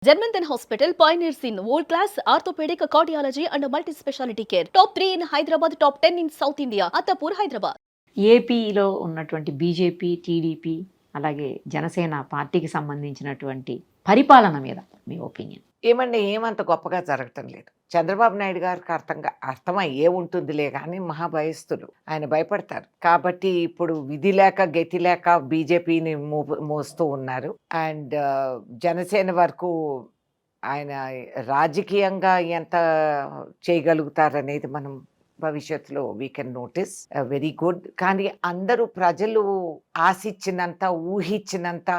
Germanton Hospital pioneers in world-class orthopedic cardiology and multi-specialty care. Top 3 in Hyderabad, top 10 in South India. Attapur, Hyderabad. ఏపీలో ఉన్నటువంటి BJP, TDP అలాగే జనసేన పార్టీకి సంబంధించినటువంటి పరిపాలన మీద మీ ఒపీనియన్? ఏమండి ఏమంత గొప్పగా జరగటం లేదు. చంద్రబాబు నాయుడు గారికి అర్థమయ్యే ఉంటుందిలే కానీ మహాభయస్థులు, ఆయన భయపడతారు. కాబట్టి ఇప్పుడు విధి లేక గతి లేక బీజేపీని మోస్తూ ఉన్నారు. అండ్ జనసేన వరకు ఆయన రాజకీయంగా ఎంత చేయగలుగుతారనేది మనం భవిష్యత్తులో we can notice. Very good. కానీ అందరూ ప్రజలు ఆశించినంత, ఊహించినంత,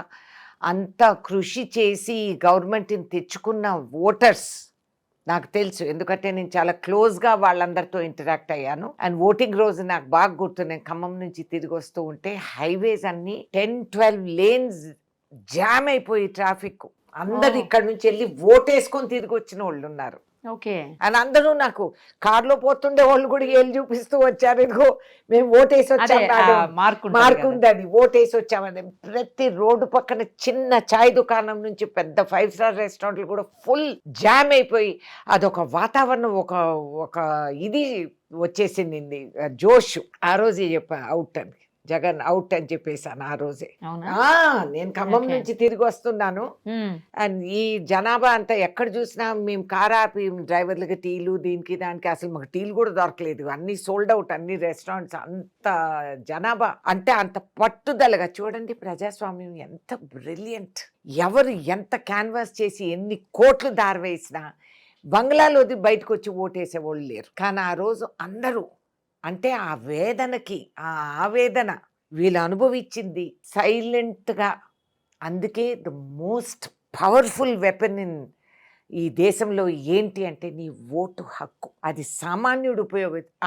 అంత కృషి చేసి గవర్నమెంట్ని తెచ్చుకున్న ఓటర్స్ నాకు తెలుసు. ఎందుకంటే నేను చాలా క్లోజ్గా వాళ్ళందరితో ఇంటరాక్ట్ అయ్యాను. అండ్ ఓటింగ్ రోజు నాకు బాగా గుర్తు. నేను ఖమ్మం నుంచి తిరిగి వస్తూ ఉంటే హైవేస్ అన్ని 10-12 లేన్స్ జామ్ అయిపోయి ట్రాఫిక్, అందరు ఇక్కడ నుంచి వెళ్ళి ఓటేసుకొని తిరిగి వచ్చిన వాళ్ళు ఉన్నారు. ఓకే. అని అందరూ నాకు కార్లో పోతుండే వాళ్ళు కూడా ఏళ్ళు చూపిస్తూ వచ్చారు, ఇదిగో మేము ఓటేసి వచ్చాము, మార్కు ఉందని ఓటేసి వచ్చామని. ప్రతి రోడ్డు పక్కన చిన్న చాయ్ దుకాణం నుంచి పెద్ద 5 స్టార్ రెస్టారెంట్లు కూడా ఫుల్ జామ్ అయిపోయి అదొక వాతావరణం, ఒక ఇది వచ్చేసింది, జోష్. ఆ రోజే చెప్పా అవుట్ అని, జగన్ అవుట్ అని చెప్పేసాను ఆ రోజే. నేను ఖమ్మం నుంచి తిరిగి వస్తున్నాను. అండ్ ఈ జనాభా అంతా ఎక్కడ చూసినా మేము కార్ ఆపి డ్రైవర్లకి టీలు, దీనికి దానికి అసలు మాకు టీలు కూడా దొరకలేదు, అన్ని సోల్డ్ అవుట్, అన్ని రెస్టారెంట్స్. అంత జనాభా అంటే అంత పట్టుదలగా చూడండి. ప్రజాస్వామ్యం ఎంత బ్రిలియంట్. ఎవరు ఎంత క్యాన్వాస్ చేసి ఎన్ని కోట్లు దారివేసినా బంగ్లాలోది బయటకు వచ్చి ఓటేసేవాళ్ళు లేరు. కానీ ఆ రోజు అందరూ, అంటే ఆ వేదనకి, ఆ ఆవేదన వీళ్ళు అనుభవించింది సైలెంట్గా. అందుకే the most powerful weapon in ఈ దేశంలో ఏంటి అంటే నీ ఓటు హక్కు. అది సామాన్యుడు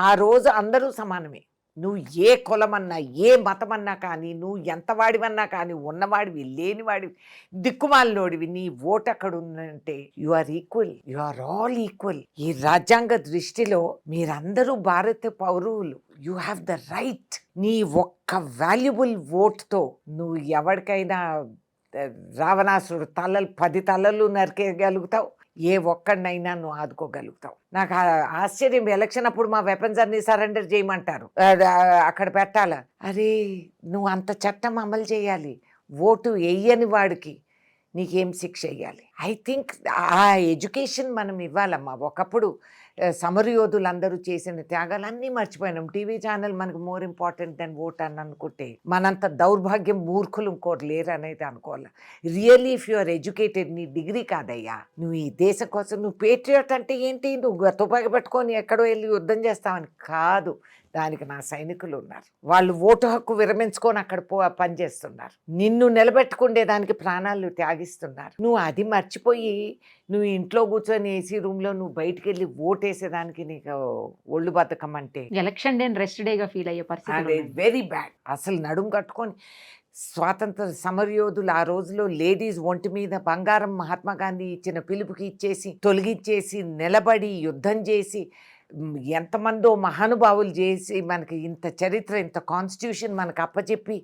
ఆ రోజు అందరూ సమానమే. నువ్వు ఏ కులమన్నా, ఏ మతమన్నా కానీ, నువ్వు ఎంత వాడివన్నా కానీ, ఉన్నవాడివి లేనివాడివి, దిక్కుమాలినోడివి, నీ ఓటు అక్కడ ఉందంటే you are equal, you are all equal. ఈ రాజ్యాంగ దృష్టిలో మీరందరూ భారత పౌరులు. You have the right. నీ ఒక్క వాల్యుబుల్ ఓట్తో నువ్వు ఎవరికైనా రావణాసురుడు 10 తలలు నరికేయగలుగుతావు, ఏ ఒక్కడినైనా నువ్వు ఆదుకోగలుగుతావు. నాకు ఆశ్చర్యం, ఎలక్షన్ అప్పుడు మా వెపన్స్ అన్ని సరెండర్ చేయమంటారు, అక్కడ పెట్టాలా. అరే నువ్వు అంత చట్టం అమలు చేయాలి, ఓటు వేయని వాడికి నీకేం శిక్ష వేయాలి. ఐ థింక్ ఆ ఎడ్యుకేషన్ మనం ఇవ్వాలమ్మా. ఒకప్పుడు సమరయోధులందరూ చేసిన త్యాగాలన్నీ మర్చిపోయినాం. టీవీ ఛానల్ మనకు మోర్ ఇంపార్టెంట్ దెన్ ఓట్ అని అనుకుంటే మనంత దౌర్భాగ్యం మూర్ఖులు ఇంకోటి లేరు అనేది అనుకోవాలి. Really if you are educated, నీ డిగ్రీ కాదయ్యా, నువ్వు ఈ దేశం కోసం, నువ్వు పేట్రియట్ అంటే ఏంటి, నువ్వు తుపాకి పట్టుకొని ఎక్కడో వెళ్ళి యుద్ధం చేస్తావని కాదు. దానికి నా సైనికులు ఉన్నారు, వాళ్ళు ఓటు హక్కు విరమించుకొని అక్కడ పనిచేస్తున్నారు, నిన్ను నిలబెట్టుకుండే దానికి ప్రాణాలు త్యాగిస్తున్నారు. నువ్వు అది మర్చిపోయి నువ్వు ఇంట్లో కూర్చొని ఏసీ రూమ్లో నువ్వు బయటికి వెళ్ళి ఓటేసేదానికి నీకు ఒళ్ళు బతకం అంటే ఎలక్షన్ డే రెస్ట్ డేగా ఫీల్ అయ్యే పరిస్థితి వెరీ బ్యాడ్. అసలు నడుము కట్టుకొని స్వాతంత్ర సమరయోధులు ఆ రోజులో లేడీస్ ఒంటి మీద బంగారం మహాత్మా గాంధీ ఇచ్చిన పిలుపుకి ఇచ్చేసి తొలగించేసి నిలబడి యుద్ధం చేసి ఎంతమందో మహానుభావులు చేసి మనకి ఇంత చరిత్ర, ఇంత కాన్స్టిట్యూషన్ మనకు అప్పచెప్పి,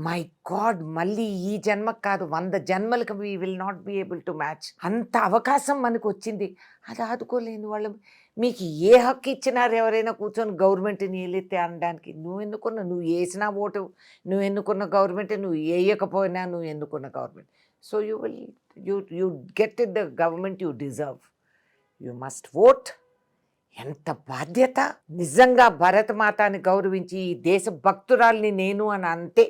మై గాడ్, మళ్ళీ ఈ జన్మకు కాదు 100 జన్మలకు we will not be able to match. అంత అవకాశం మనకు వచ్చింది, అది ఆదుకోలేని వాళ్ళు మీకు ఏ హక్కు ఇచ్చినారు? ఎవరైనా కూర్చొని గవర్నమెంట్ని ఏలెత్తే అనడానికి? నువ్వు నువ్వు వేసిన ఓటు, నువ్వు ఎన్నుకున్న గవర్నమెంట్, నువ్వు వేయకపోయినా నువ్వు ఎన్నుకున్న government. So you get it the government you deserve. You must vote. ఎంత బాధ్యత నిజంగా. భరతమాతాని గౌరవించి ఈ దేశ భక్తురాల్ని నేను అని అంటే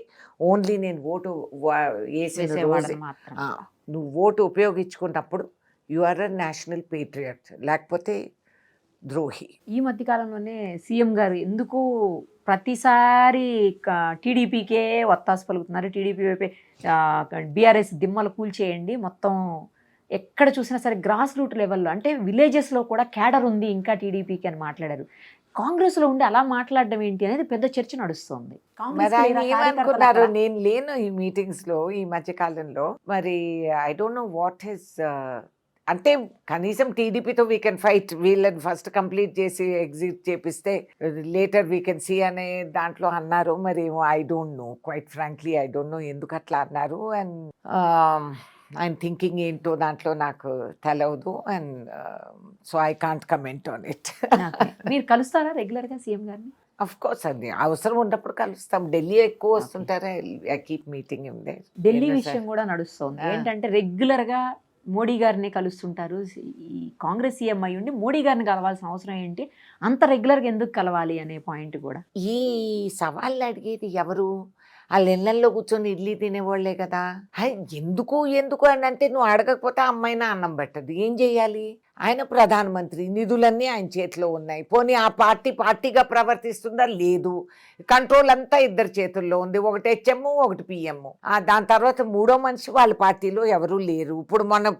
ఓన్లీ నేను ఓటు వేసిన రోజే. నువ్వు ఓటు ఉపయోగించుకున్నప్పుడు you are a national patriot, లేకపోతే ద్రోహి. ఈ మధ్యకాలంలోనే సీఎం గారు ఎందుకు ప్రతిసారి టీడీపీకే ఒత్తాసు పలుకుతున్నారు, టీడీపీ వైపే బీఆర్ఎస్ దిమ్మలు కూల్చేయండి, మొత్తం ఎక్కడ చూసినా సరే గ్రాస్ రూట్ లెవెల్లో, అంటే విలేజెస్లో కూడా క్యాడర్ ఉంది ఇంకా టీడీపీకి అని మాట్లాడారు. కాంగ్రెస్లో ఉండి అలా మాట్లాడడం ఏంటి అనేది పెద్ద చర్చ నడుస్తుంది. ఏమనుకున్నారు? నేను లేను ఈ మీటింగ్స్లో ఈ మధ్యకాలంలో. మరి I don't know what his, అంటే కనీసం టీడీపీతో వీ కెన్ ఫైట్, వీళ్ళని ఫస్ట్ కంప్లీట్ చేసి ఎగ్జిట్ చేపిస్తే లేటర్ వీ కెన్ సీ అనే దాంట్లో అన్నారు. మరి I don't know, quiet frankly I don't know ఎందుకు అట్లా అన్నారు. అండ్ ఆయన థింకింగ్ ఏంటో దాంట్లో నాకు తెలవదు, and so I can't comment on it. మీరు కలుస్తారా రెగ్యులర్ గా సీఎం గారిని? అఫ్ కోర్స్ అండి, అవసరం ఉన్నప్పుడు కలుస్తాం. ఢిల్లీ ఎక్కువ వస్తుంటారా, I keep meeting in there. Delhi విషయం కూడా నడుస్తుంది. ఏంటంటే రెగ్యులర్ గా మోడీ గారిని కలుస్తుంటారు. ఈ కాంగ్రెస్ సీఎం అయి ఉండి మోడీ గారిని కలవాల్సిన అవసరం ఏంటి, అంత రెగ్యులర్ గా ఎందుకు కలవాలి అనే పాయింట్ కూడా. ఈ సవాళ్ళు అడిగేది ఎవరు? వాళ్ళ ఇళ్ళల్లో కూర్చొని ఇడ్లీ తినేవాళ్లే కదా. ఎందుకు ఎందుకు అని అంటే, నువ్వు అడగకపోతే అమ్మాయినా అన్నం పెట్టదు, ఏం చేయాలి? ఆయన ప్రధానమంత్రి, నిధులన్నీ ఆయన చేతిలో ఉన్నాయి. పోనీ ఆ పార్టీ పార్టీగా ప్రవర్తిస్తుందా? లేదు. కంట్రోల్ అంతా ఇద్దరు చేతుల్లో ఉంది, ఒకటి హెచ్ఎం ఒకటి పిఎం. దాని తర్వాత మూడో మనిషి వాళ్ళ పార్టీలో ఎవరూ లేరు. ఇప్పుడు మన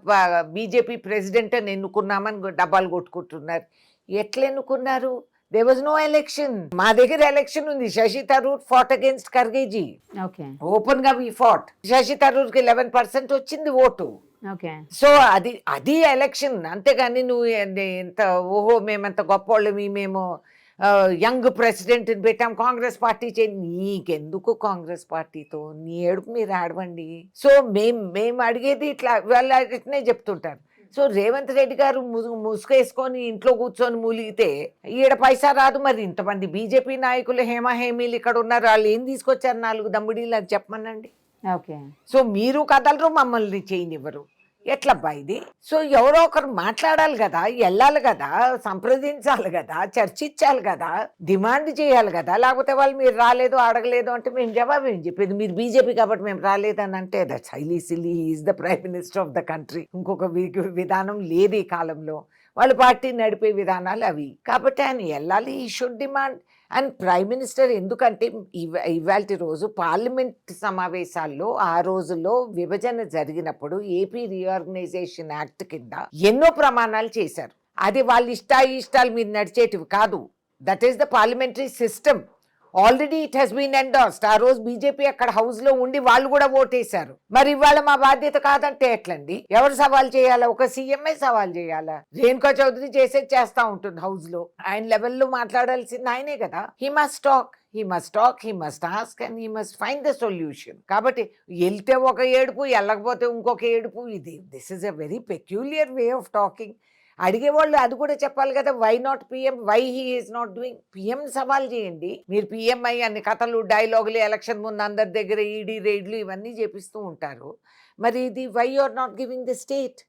బీజేపీ ప్రెసిడెంట్ అని ఎన్నుకున్నామని డబ్బాలు కొట్టుకుంటున్నారు. ఎట్లా ఎన్నుకున్నారు? There was no election. మా దగ్గర ఎలక్షన్ ఉంది. Shashi Tharoor fought against ఖర్గేజీ. Okay open గా we fought. శశి థరూర్ కి 11% వచ్చింది ఓటు. ఓకే. సో అది ఎలక్షన్. అంతేగాని నువ్వు ఎంత ఓహో మేమంత గొప్పోళ్ళమి, మేము యంగ్ ప్రెసిడెంట్ పెట్టాం, కాంగ్రెస్ పార్టీ నీకెందుకు కాంగ్రెస్ పార్టీతో? నీ ఏడుపు మీరు ఆడవండి. సో మేము అడిగేది ఇట్లా, వాళ్ళు ఇట్నే చెప్తుంటారు. సో రేవంత్ రెడ్డి గారు ముసుగేసుకొని ఇంట్లో కూర్చొని మూలిగితే ఈడ పైసా రాదు. మరి ఇంతమంది బీజేపీ నాయకులు హేమీలు ఇక్కడ ఉన్నారు, వాళ్ళు ఏం తీసుకొచ్చారు? 4 దమ్ముడీలు అది చెప్పమనండి. ఓకే. సో మీరు కదలరు, మమ్మల్ని చేయనివ్వరు, ఎట్లబ్బా ఇది? సో ఎవరో ఒకరు మాట్లాడాలి కదా, వెళ్ళాలి కదా, సంప్రదించాలి కదా, చర్చించాలి కదా, డిమాండ్ చేయాలి కదా. లేకపోతే వాళ్ళు మీరు రాలేదు అడగలేదు అంటే మేము జవాబు ఏం చెప్పేది? మీరు బీజేపీ కాబట్టి మేము రాలేదని అంటే that's highly silly. Is the prime minister of the country. ఇంకొక విధానం లేదు ఈ కాలంలో. వాళ్ళ పార్టీ నడిపే విధానాలు అవి. కాబట్టి ఆయన వెళ్ళాలి, ఈ should demand. And prime minister ఎందుకంటే ఇవాల్టి రోజు పార్లమెంట్ సమావేశాల్లో ఆ రోజుల్లో విభజన జరిగినప్పుడు ఏపీ రీఆర్గనైజేషన్ యాక్ట్ కింద ఎన్నో ప్రమాణాలు చేశారు. అది వాళ్ళ ఇష్టాలు మీద నడిచేటివి కాదు. That is the parliamentary system. Already it has been endorsed. ఆ రోజు బీజేపీ అక్కడ హౌస్ లో ఉండి వాళ్ళు కూడా ఓటేశారు. మరి ఇవాళ మా బాధ్యత కాదంటే ఎట్లండి? ఎవరు సవాల్ చేయాలా? ఒక సీఎంఏ సవాల్ చేయాలా? రేణుకా చౌదరి చేస్తా ఉంటుంది హౌస్ లో. ఆయన లెవెల్లో మాట్లాడాల్సింది ఆయనే కదా. He must talk, he must ask and he must find the solution. కాబట్టి వెళ్తే ఒక ఏడుపు, వెళ్ళకపోతే ఇంకొక ఏడుపు. This is a very peculiar way of talking. అడిగేవాళ్ళు అది కూడా చెప్పాలి కదా. Why not PM, why he is not doing? PM సవాల్ చేయండి. మీరు పిఎం అయ్యి అన్ని కథలు డైలాగులు ఎలక్షన్ ముందు అందరి దగ్గర ఈడీ రైడ్లు ఇవన్నీ చేపిస్తూ ఉంటారు. మరి ఇది why are not giving the state?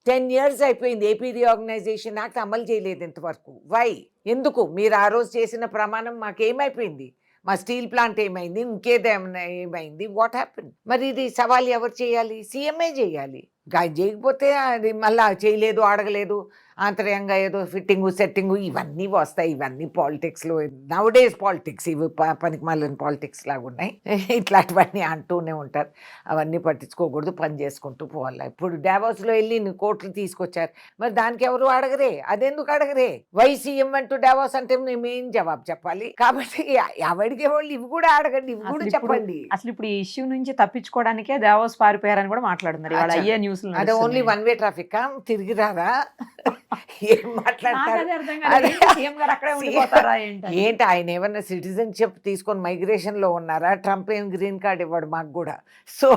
10 years అయిపోయింది, ఏపీ రీఆర్గనైజేషన్ యాక్ట్ అమలు చేయలేదు ఇంతవరకు. వై? ఎందుకు? మీరు ఆ రోజు చేసిన ప్రమాణం మాకేమైపోయింది? మా స్టీల్ ప్లాంట్ ఏమైంది? ఇంకేదేమైనా ఏమైంది? What happen? మరి ఇది సవాల్ ఎవరు చేయాలి? సీఎంఏ చేయాలి. చేయకపోతే అది మళ్ళీ చేయలేదు, అడగలేదు, ఆంతర్యంగా ఏదో ఫిట్టింగు సెట్టింగు ఇవన్నీ వస్తాయి. ఇవన్నీ పాలిటిక్స్లో నౌడేస్ పాలిటిక్స్, ఇవి పనికి మళ్ళీ పాలిటిక్స్ లాగా ఉన్నాయి. ఇట్లాంటివన్నీ అంటూనే ఉంటారు. అవన్నీ పట్టించుకోకూడదు, పని చేసుకుంటూ పోవాలి. ఇప్పుడు డావోస్లో వెళ్ళి కోట్లు తీసుకొచ్చారు, మరి దానికి ఎవరు అడగరే? అదెందుకు అడగరే? వై సీఎం అంటూ డావోస్ అంటే మేమేం జవాబు చెప్పాలి? కాబట్టి అడిగే వాళ్ళు ఇవి కూడా అడగండి, ఇవి కూడా చెప్పండి. అసలు ఇప్పుడు ఈ ఇష్యూ నుంచి తప్పించుకోవడానికే డావోస్ పారిపోయారని కూడా మాట్లాడుతున్నారు. అయ్యే న్యూస్ అదే ఓన్లీ వన్ వే ట్రాఫిక్, తిరిగి రారా? ఏం మాట్లాడతారు? ఏంటి ఆయన ఏమన్నా సిటిజన్షిప్ తీసుకొని మైగ్రేషన్ లో ఉన్నారా? ట్రంప్ ఏం గ్రీన్ కార్డ్ ఇవ్వడు మాకు కూడా. సో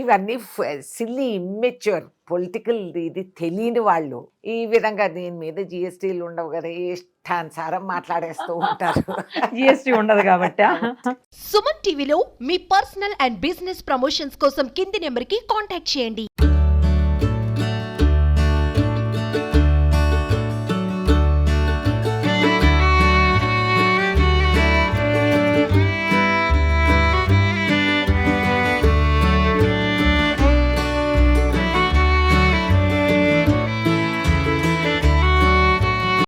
ఇవన్నీ సిల్లీ ఇమ్మెచ్యూర్ పొలిటికల్, ఇది తెలియని వాళ్ళు ఈ విధంగా దీని మీద జిఎస్టీలు ఉండవు కదా, ఇష్టానుసారం మాట్లాడేస్తూ ఉంటారు. జిఎస్టీ ఉండదు కాబట్టి. సుమన్ టీవీలో మీ పర్సనల్ అండ్ బిజినెస్ ప్రమోషన్స్ కోసం కింది నెంబర్కి కాంటాక్ట్ చేయండి.